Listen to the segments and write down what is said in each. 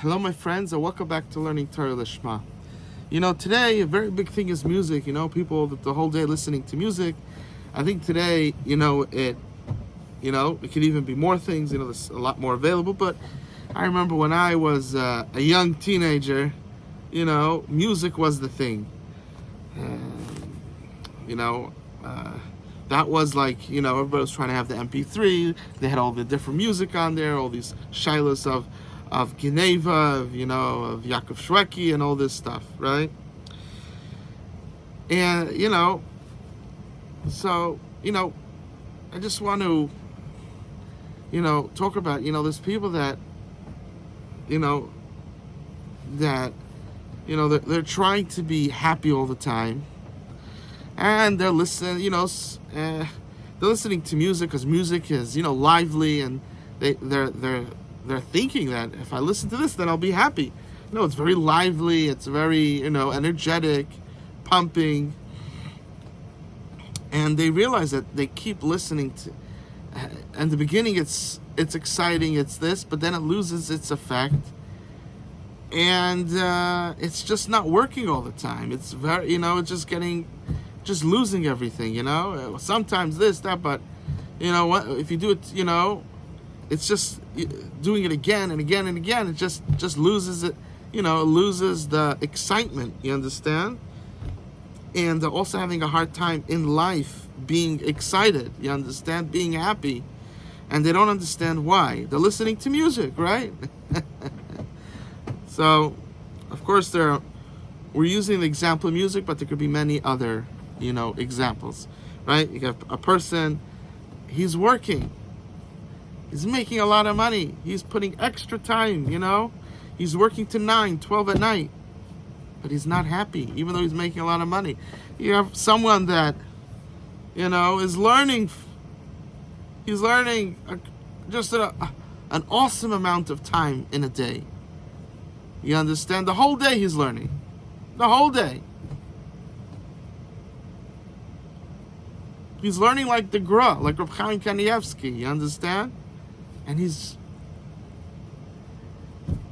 Hello, my friends, and welcome back to Learning Torah Lishma. Today a very big thing is music. People the whole day listening to music. I think today, it could even be more things. There's a lot more available. But I remember when I was a young teenager, music was the thing. That was like, everybody was trying to have the MP3. They had all the different music on there, all these shilas of Geneva, of Yaakov Shweki and all this stuff, right? And, so, I just want to, talk about, there's people that, they're trying to be happy all the time. And they're listening, they're listening to music because music is, lively, and they're thinking that if I listen to this, then I'll be happy. It's very lively, it's very, energetic, pumping. And they realize that they keep listening to, in the beginning it's exciting, it's this, but then it loses its effect. And it's just not working all the time. It's very, it's just losing everything, Sometimes this, that, but, if you do it, it's just doing it again and again and again. It just loses it, it loses the excitement, you understand? And they're also having a hard time in life being excited, you understand? Being happy. And they don't understand why. They're listening to music, right? So, of course, we're using the example of music, but there could be many other, examples, right? You got a person, he's working. He's making a lot of money. He's putting extra time, He's working to 9, 12 at night. But he's not happy, even though he's making a lot of money. You have someone that, is learning. He's learning just an awesome amount of time in a day. You understand? The whole day he's learning. The whole day. He's learning like the Gra, like Reb Chaim Kanievsky, you understand? And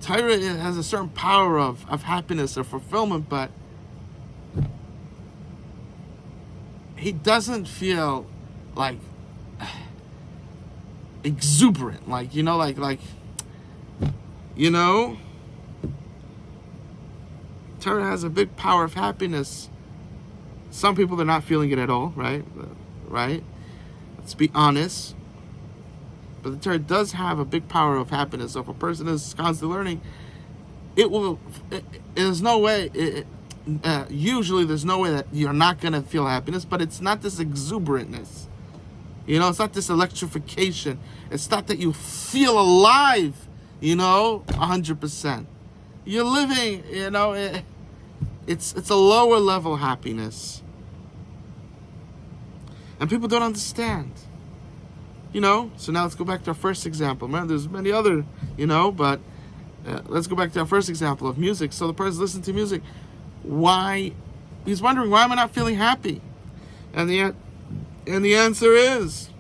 Torah has a certain power of happiness or fulfillment, but he doesn't feel like exuberant, Torah has a big power of happiness. Some people, they're not feeling it at all, right? Let's be honest. But the Torah does have a big power of happiness. So if a person is constantly learning, there's no way, usually there's no way that you're not going to feel happiness, but it's not this exuberantness. It's not this electrification. It's not that you feel alive, 100%. You're living, it's a lower level happiness. And people don't understand. So now let's go back to our first example. Man, there's many other, but let's go back to our first example of music. So the person listening to music, he's wondering, why am I not feeling happy? And the answer is,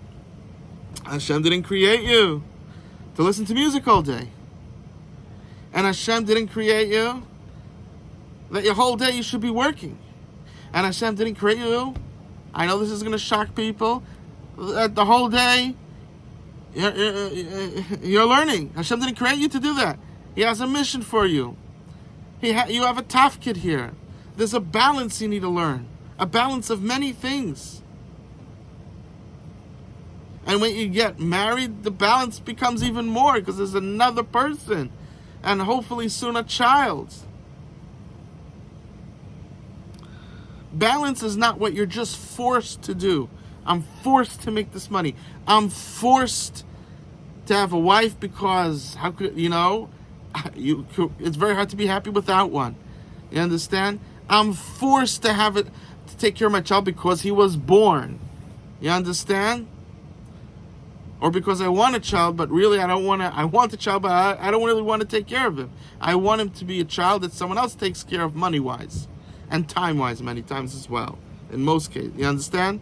Hashem didn't create you to listen to music all day. And Hashem didn't create you that your whole day you should be working. And Hashem didn't create you, I know this is going to shock people, that the whole day you're learning. Hashem didn't create you to do that. He has a mission for you. You have a tafkid here. There's a balance you need to learn. A balance of many things. And when you get married, the balance becomes even more because there's another person. And hopefully soon a child. Balance is not what you're just forced to do. I'm forced to make this money. I'm forced to have a wife because how could it's very hard to be happy without one. You understand? I'm forced to have it to take care of my child because he was born. You understand? Or because I want a child, but really I want a child, but I don't really want to take care of him. I want him to be a child that someone else takes care of money-wise. And time-wise many times as well. In most cases. You understand?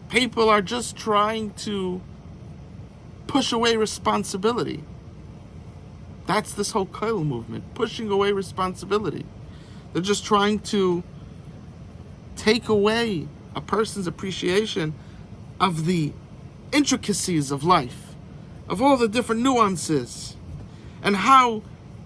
People are just trying to push away responsibility. That's this whole koil movement, pushing away responsibility. They're just trying to take away a person's appreciation of the intricacies of life, of all the different nuances, and how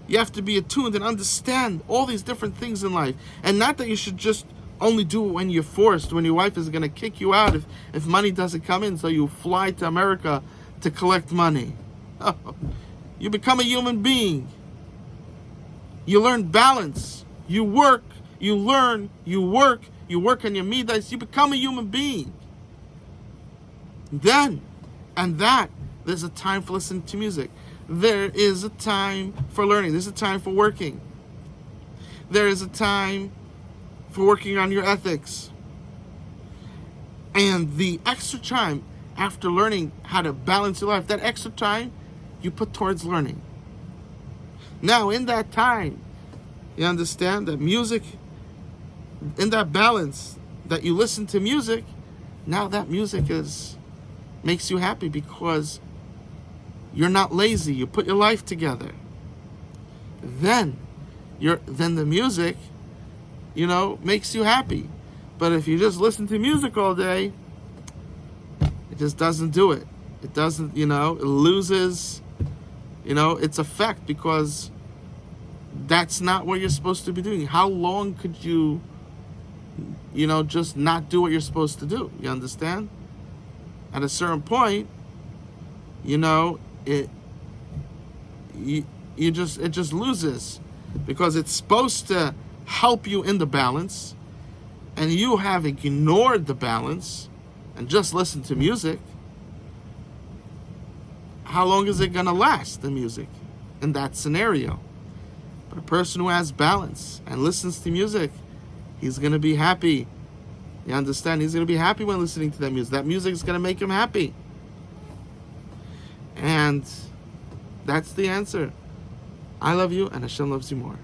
you have to be attuned and understand all these different things in life. And not that you should just only do it when you're forced, when your wife is going to kick you out if money doesn't come in, so you fly to America to collect money. You become a human being. You learn balance. You work, you learn, you work on your midas, you become a human being. Then, there's a time for listening to music. There is a time for learning. There's a time for working. There is a time for working on your ethics. And the extra time after learning how to balance your life, that extra time you put towards learning. Now, in that time, you understand that music, in that balance that you listen to music, now that music makes you happy because you're not lazy. You put your life together. Then the music, makes you happy. But if you just listen to music all day, it just doesn't do it. It doesn't, it loses, its effect, because that's not what you're supposed to be doing. How long could you, just not do what you're supposed to do? You understand? At a certain point, it just loses, because it's supposed to help you in the balance, and you have ignored the balance and just listened to music. How long is it going to last, the music, in that scenario? But a person who has balance and listens to music, he's going to be happy. You understand? He's going to be happy when listening to that music. That music is going to make him happy. And that's the answer. I love you, and Hashem loves you more.